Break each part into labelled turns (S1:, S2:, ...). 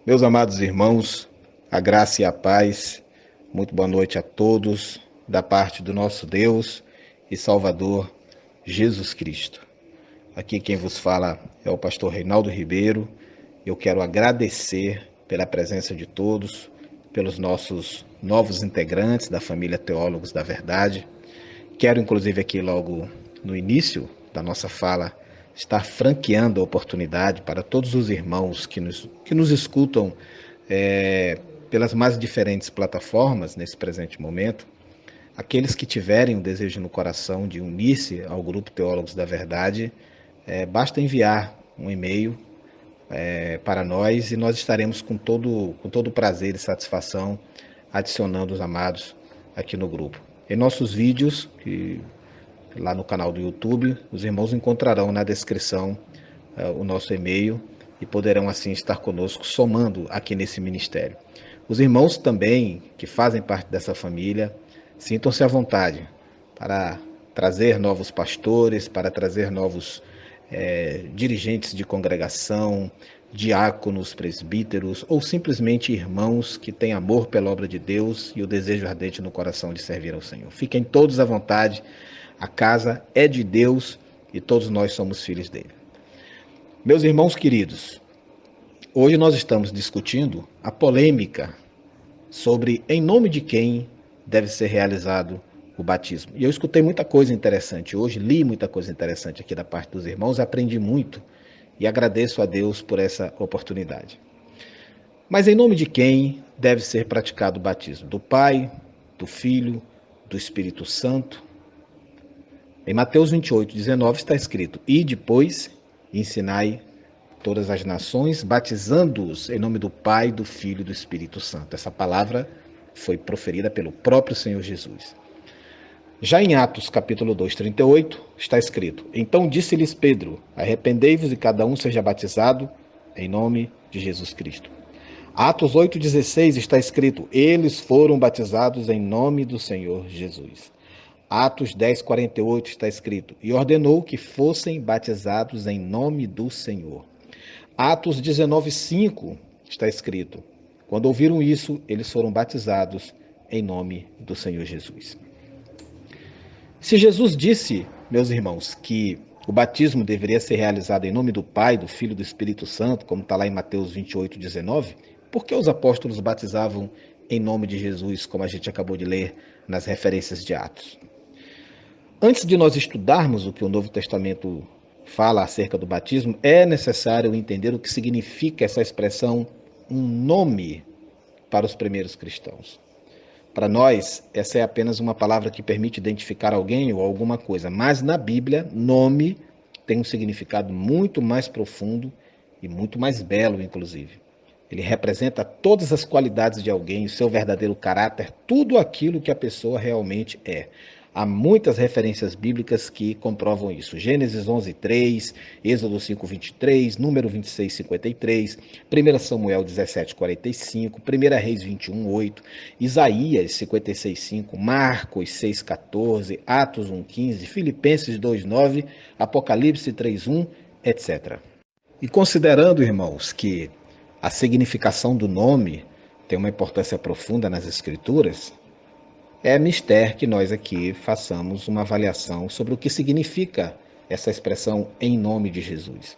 S1: Meus amados irmãos, a graça e a paz, muito boa noite a todos, da parte do nosso Deus e Salvador, Jesus Cristo. Aqui quem vos fala é o pastor Reinaldo Ribeiro. Eu quero agradecer pela presença de todos, pelos nossos novos integrantes da família Teólogos da Verdade. Quero, inclusive, aqui logo no início da nossa fala, estar franqueando a oportunidade para todos os irmãos que nos escutam pelas mais diferentes plataformas nesse presente momento, aqueles que tiverem o desejo no coração de unir-se ao Grupo Teólogos da Verdade, basta enviar um e-mail para nós e nós estaremos com todo prazer e satisfação adicionando os amados aqui no grupo. Em nossos vídeos, lá no canal do YouTube, os irmãos encontrarão na descrição o nosso e-mail e poderão assim estar conosco somando aqui nesse ministério. Os irmãos também que fazem parte dessa família, sintam-se à vontade para trazer novos pastores, para trazer novos dirigentes de congregação, diáconos, presbíteros ou simplesmente irmãos que têm amor pela obra de Deus e o desejo ardente no coração de servir ao Senhor. Fiquem todos à vontade, a casa é de Deus e todos nós somos filhos dele. Meus irmãos queridos, hoje nós estamos discutindo a polêmica sobre em nome de quem deve ser realizado o batismo. E eu escutei muita coisa interessante hoje, li muita coisa interessante aqui da parte dos irmãos, aprendi muito e agradeço a Deus por essa oportunidade. Mas em nome de quem deve ser praticado o batismo? Do Pai, do Filho, do Espírito Santo? Em Mateus 28:19 está escrito: "E depois ensinai todas as nações, batizando-os em nome do Pai, do Filho e do Espírito Santo." Essa palavra foi proferida pelo próprio Senhor Jesus. Já em Atos capítulo 2:38 está escrito: "Então disse-lhes Pedro: arrependei-vos e cada um seja batizado em nome de Jesus Cristo." Atos 8:16 está escrito: "Eles foram batizados em nome do Senhor Jesus." Atos 10:48 está escrito: "E ordenou que fossem batizados em nome do Senhor." Atos 19:5 está escrito: "Quando ouviram isso, eles foram batizados em nome do Senhor Jesus." Se Jesus disse, meus irmãos, que o batismo deveria ser realizado em nome do Pai, do Filho e do Espírito Santo, como está lá em Mateus 28:19, por que os apóstolos batizavam em nome de Jesus, como a gente acabou de ler nas referências de Atos? Antes de nós estudarmos o que o Novo Testamento fala acerca do batismo, é necessário entender o que significa essa expressão, um nome, para os primeiros cristãos. Para nós, essa é apenas uma palavra que permite identificar alguém ou alguma coisa, mas na Bíblia, nome tem um significado muito mais profundo e muito mais belo, inclusive. Ele representa todas as qualidades de alguém, o seu verdadeiro caráter, tudo aquilo que a pessoa realmente é. Há muitas referências bíblicas que comprovam isso. Gênesis 11:3, Êxodo 5:23, Número 26:53, 1 Samuel 17:45, 1 Reis 21:8, Isaías 56:5, Marcos 6:14, Atos 1:15, Filipenses 2:9, Apocalipse 3:1, etc. E considerando, irmãos, que a significação do nome tem uma importância profunda nas Escrituras, é mister que nós aqui façamos uma avaliação sobre o que significa essa expressão em nome de Jesus.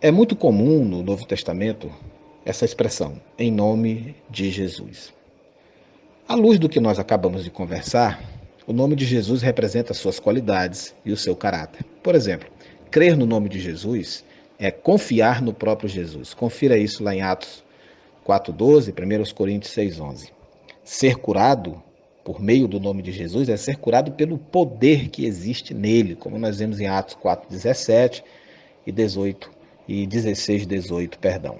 S1: É muito comum no Novo Testamento essa expressão, em nome de Jesus. À luz do que nós acabamos de conversar, o nome de Jesus representa suas qualidades e o seu caráter. Por exemplo, crer no nome de Jesus é confiar no próprio Jesus. Confira isso lá em Atos 4:12, 1 Coríntios 6:11. Ser curado por meio do nome de Jesus é ser curado pelo poder que existe nele, como nós vemos em Atos 4:17 e 16:18, perdão.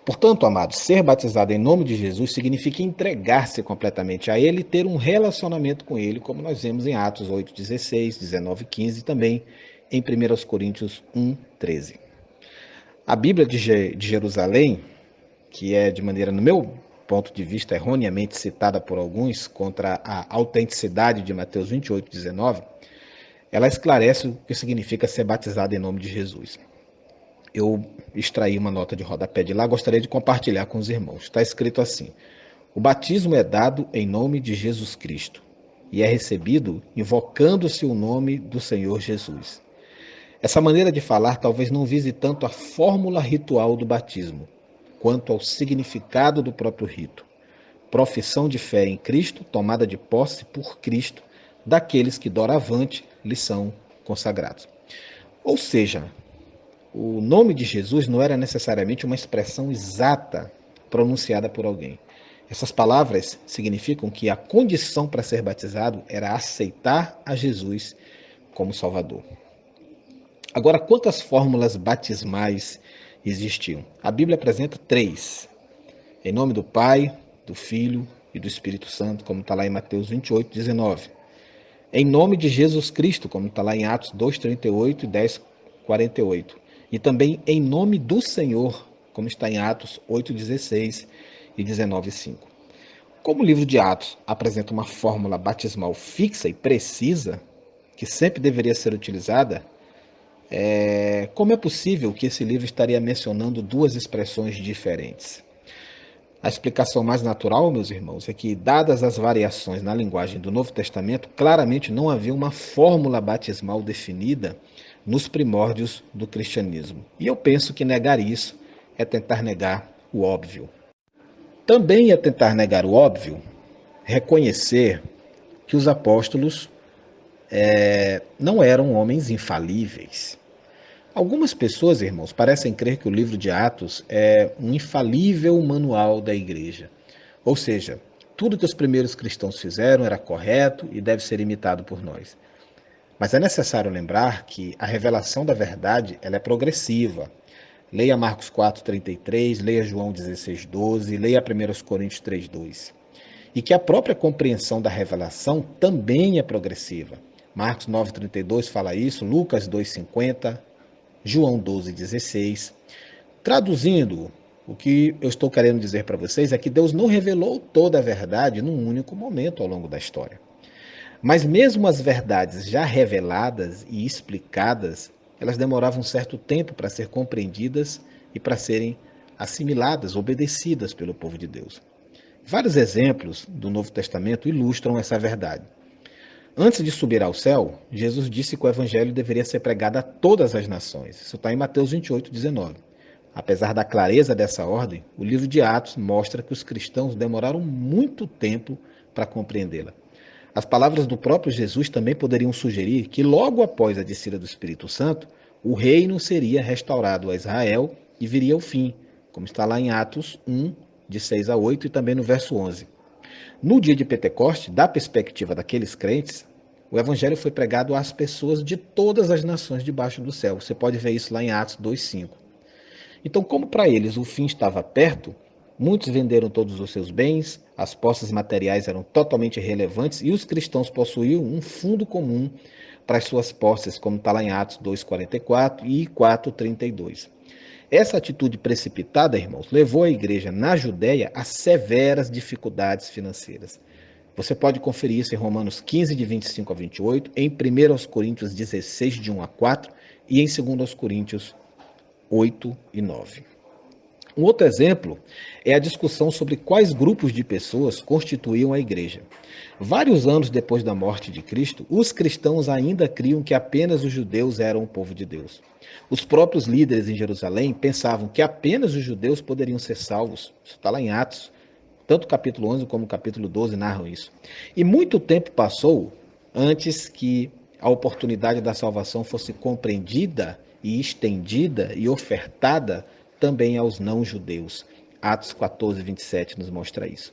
S1: Portanto, amados, ser batizado em nome de Jesus significa entregar-se completamente a ele e ter um relacionamento com ele, como nós vemos em Atos 8:16, 19:15 e também em 1 Coríntios 1:13. A Bíblia de Jerusalém, que é de maneira, no meu ponto de vista, erroneamente citada por alguns contra a autenticidade de Mateus 28:19, ela esclarece o que significa ser batizado em nome de Jesus. eu extraí uma nota de rodapé de lá, gostaria de compartilhar com os irmãos. Está escrito assim: o batismo é dado em nome de Jesus Cristo e é recebido invocando-se o nome do Senhor Jesus. Essa maneira de falar talvez não vise tanto a fórmula ritual do batismo, quanto ao significado do próprio rito. Profissão de fé em Cristo, tomada de posse por Cristo, daqueles que doravante lhe são consagrados. Ou seja, o nome de Jesus não era necessariamente uma expressão exata pronunciada por alguém. Essas palavras significam que a condição para ser batizado era aceitar a Jesus como Salvador. Agora, quantas fórmulas batismais existiam? A Bíblia apresenta 3. Em nome do Pai, do Filho e do Espírito Santo, como está lá em Mateus 28, 19. Em nome de Jesus Cristo, como está lá em Atos 2, 38 e 10, 48. E também em nome do Senhor, como está em Atos 8, 16 e 19, 5. Como o livro de Atos apresenta uma fórmula batismal fixa e precisa, que sempre deveria ser utilizada, como é possível que esse livro estaria mencionando 2 expressões diferentes? A explicação mais natural, meus irmãos, é que, dadas as variações na linguagem do Novo Testamento, claramente não havia uma fórmula batismal definida nos primórdios do cristianismo. E eu penso que negar isso é tentar negar o óbvio. Também é tentar negar o óbvio reconhecer que os apóstolos não eram homens infalíveis. Algumas pessoas, irmãos, parecem crer que o livro de Atos é um infalível manual da igreja. Ou seja, tudo que os primeiros cristãos fizeram era correto e deve ser imitado por nós. Mas é necessário lembrar que a revelação da verdade ela é progressiva. Leia Marcos 4:33, leia João 16:12, leia 1 Coríntios 3:2. E que a própria compreensão da revelação também é progressiva. Marcos 9:32 fala isso, Lucas 2:50, João 12:16. Traduzindo, o que eu estou querendo dizer para vocês é que Deus não revelou toda a verdade num único momento ao longo da história. Mas mesmo as verdades já reveladas e explicadas, elas demoravam um certo tempo para ser compreendidas e para serem assimiladas, obedecidas pelo povo de Deus. Vários exemplos do Novo Testamento ilustram essa verdade. Antes de subir ao céu, Jesus disse que o evangelho deveria ser pregado a todas as nações. Isso está em Mateus 28, 19. Apesar da clareza dessa ordem, o livro de Atos mostra que os cristãos demoraram muito tempo para compreendê-la. As palavras do próprio Jesus também poderiam sugerir que logo após a descida do Espírito Santo, o reino seria restaurado a Israel e viria o fim, como está lá em Atos 1, de 6 a 8 e também no verso 11. No dia de Pentecoste, da perspectiva daqueles crentes, o evangelho foi pregado às pessoas de todas as nações debaixo do céu. Você pode ver isso lá em Atos 2:5. Então, como para eles o fim estava perto, muitos venderam todos os seus bens, as posses materiais eram totalmente irrelevantes e os cristãos possuíam um fundo comum para as suas posses, como está lá em Atos 2:44 e 4:32. Essa atitude precipitada, irmãos, levou a igreja na Judéia a severas dificuldades financeiras. Você pode conferir isso em Romanos 15, de 25 a 28, em 1 Coríntios 16, de 1 a 4 e em 2 Coríntios 8 e 9. Um outro exemplo é a discussão sobre quais grupos de pessoas constituíam a igreja. Vários anos depois da morte de Cristo, os cristãos ainda criam que apenas os judeus eram o povo de Deus. Os próprios líderes em Jerusalém pensavam que apenas os judeus poderiam ser salvos. Isso está lá em Atos. Tanto o capítulo 11 como o capítulo 12 narram isso. E muito tempo passou antes que a oportunidade da salvação fosse compreendida e estendida e ofertada também aos não-judeus. Atos 14, 27 nos mostra isso.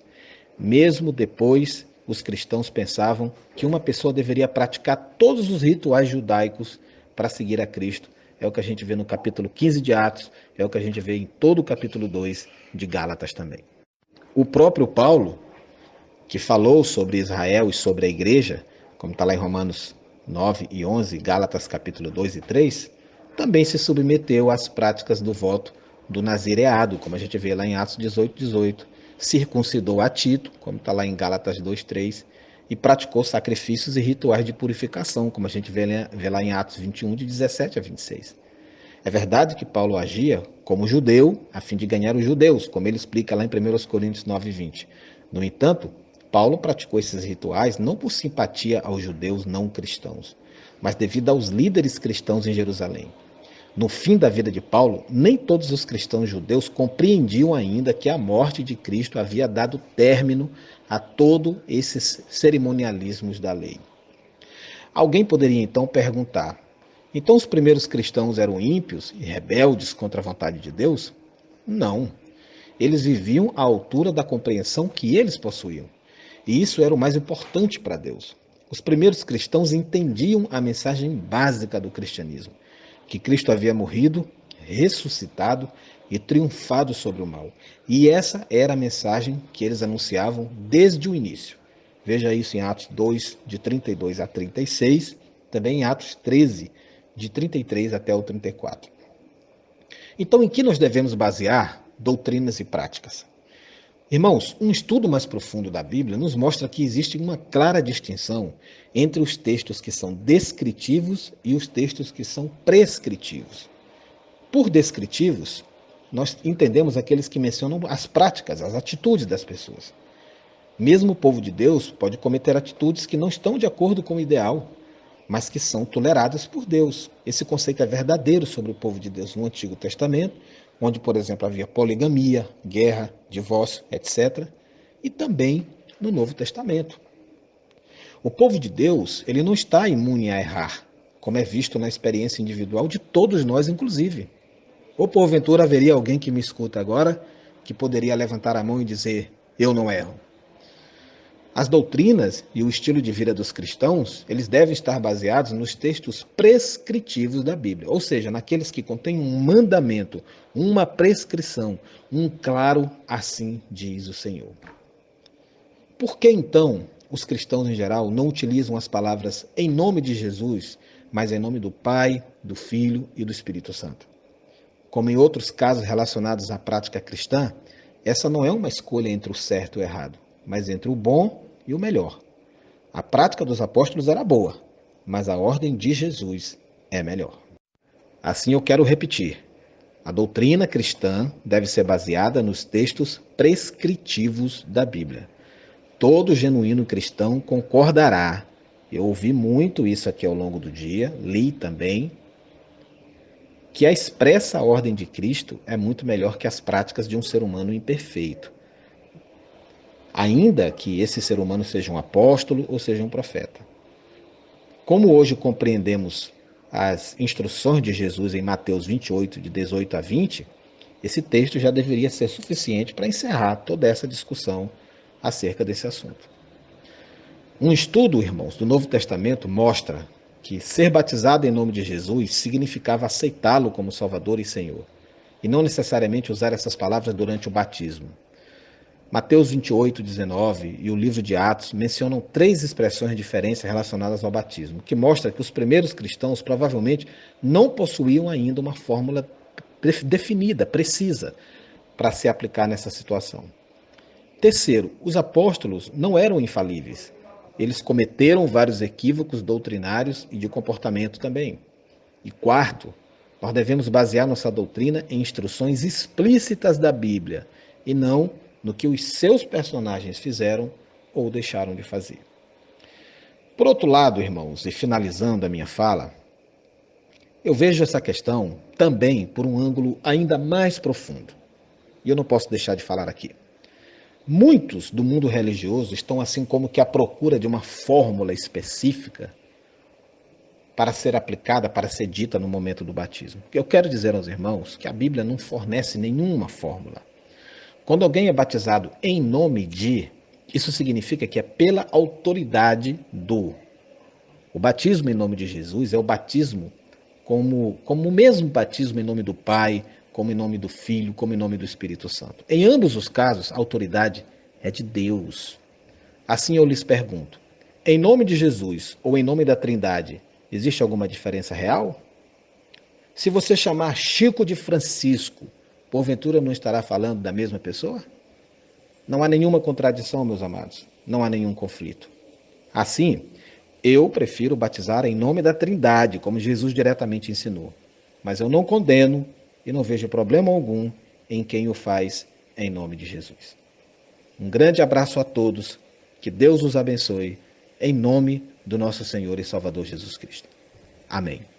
S1: Mesmo depois, os cristãos pensavam que uma pessoa deveria praticar todos os rituais judaicos para seguir a Cristo. É o que a gente vê no capítulo 15 de Atos, é o que a gente vê em todo o capítulo 2 de Gálatas também. O próprio Paulo, que falou sobre Israel e sobre a igreja, como está lá em Romanos 9 e 11, Gálatas capítulo 2 e 3, também se submeteu às práticas do voto do nazireado, como a gente vê lá em Atos 18, 18, circuncidou a Tito, como está lá em Gálatas 2, 3, e praticou sacrifícios e rituais de purificação, como a gente vê lá em Atos 21, de 17 a 26. É verdade que Paulo agia como judeu a fim de ganhar os judeus, como ele explica lá em 1 Coríntios 9:20. No entanto, Paulo praticou esses rituais não por simpatia aos judeus não cristãos, mas devido aos líderes cristãos em Jerusalém. No fim da vida de Paulo, nem todos os cristãos judeus compreendiam ainda que a morte de Cristo havia dado término a todos esses cerimonialismos da lei. Alguém poderia então perguntar: então os primeiros cristãos eram ímpios e rebeldes contra a vontade de Deus? Não. Eles viviam à altura da compreensão que eles possuíam. E isso era o mais importante para Deus. Os primeiros cristãos entendiam a mensagem básica do cristianismo: que Cristo havia morrido, ressuscitado e triunfado sobre o mal. E essa era a mensagem que eles anunciavam desde o início. Veja isso em Atos 2, de 32 a 36, também em Atos 13, de 33 até o 34. Então, em que nós devemos basear doutrinas e práticas? Irmãos, um estudo mais profundo da Bíblia nos mostra que existe uma clara distinção entre os textos que são descritivos e os textos que são prescritivos. Por descritivos, nós entendemos aqueles que mencionam as práticas, as atitudes das pessoas. Mesmo o povo de Deus pode cometer atitudes que não estão de acordo com o ideal, mas que são toleradas por Deus. Esse conceito é verdadeiro sobre o povo de Deus no Antigo Testamento, onde, por exemplo, havia poligamia, guerra, divórcio, etc. E também no Novo Testamento. O povo de Deus, ele não está imune a errar, como é visto na experiência individual de todos nós, inclusive. Ou porventura haveria alguém que me escuta agora que poderia levantar a mão e dizer: eu não erro. As doutrinas e o estilo de vida dos cristãos, eles devem estar baseados nos textos prescritivos da Bíblia, ou seja, naqueles que contêm um mandamento, uma prescrição, um claro assim diz o Senhor. Por que então os cristãos em geral não utilizam as palavras em nome de Jesus, mas em nome do Pai, do Filho e do Espírito Santo? Como em outros casos relacionados à prática cristã, essa não é uma escolha entre o certo e o errado, mas entre o bom e o melhor. A prática dos apóstolos era boa, mas a ordem de Jesus é melhor. Assim eu quero repetir: a doutrina cristã deve ser baseada nos textos prescritivos da Bíblia. Todo genuíno cristão concordará. Eu ouvi muito isso aqui ao longo do dia, li também, que a expressa ordem de Cristo é muito melhor que as práticas de um ser humano imperfeito, ainda que esse ser humano seja um apóstolo ou seja um profeta. Como hoje compreendemos as instruções de Jesus em Mateus 28, de 18 a 20, esse texto já deveria ser suficiente para encerrar toda essa discussão acerca desse assunto. Um estudo, irmãos, do Novo Testamento mostra que ser batizado em nome de Jesus significava aceitá-lo como Salvador e Senhor, e não necessariamente usar essas palavras durante o batismo. Mateus 28, 19 e o livro de Atos mencionam 3 expressões diferentes relacionadas ao batismo, que mostra que os primeiros cristãos provavelmente não possuíam ainda uma fórmula definida, precisa, para se aplicar nessa situação. Terceiro, os apóstolos não eram infalíveis. Eles cometeram vários equívocos doutrinários e de comportamento também. E quarto, nós devemos basear nossa doutrina em instruções explícitas da Bíblia e não no que os seus personagens fizeram ou deixaram de fazer. Por outro lado, irmãos, e finalizando a minha fala, eu vejo essa questão também por um ângulo ainda mais profundo. E eu não posso deixar de falar aqui. Muitos do mundo religioso estão assim como que à procura de uma fórmula específica para ser aplicada, para ser dita no momento do batismo. Eu quero dizer aos irmãos que a Bíblia não fornece nenhuma fórmula. Quando alguém é batizado em nome de, isso significa que é pela autoridade do. O batismo em nome de Jesus é o batismo como o mesmo batismo em nome do Pai, como em nome do Filho, como em nome do Espírito Santo. Em ambos os casos, a autoridade é de Deus. Assim eu lhes pergunto, em nome de Jesus ou em nome da Trindade, existe alguma diferença real? Se você chamar Chico de Francisco, porventura não estará falando da mesma pessoa? Não há nenhuma contradição, meus amados. Não há nenhum conflito. Assim, eu prefiro batizar em nome da Trindade, como Jesus diretamente ensinou. mas eu não condeno e não vejo problema algum em quem o faz em nome de Jesus. Um grande abraço a todos, que Deus os abençoe, em nome do nosso Senhor e Salvador Jesus Cristo. Amém.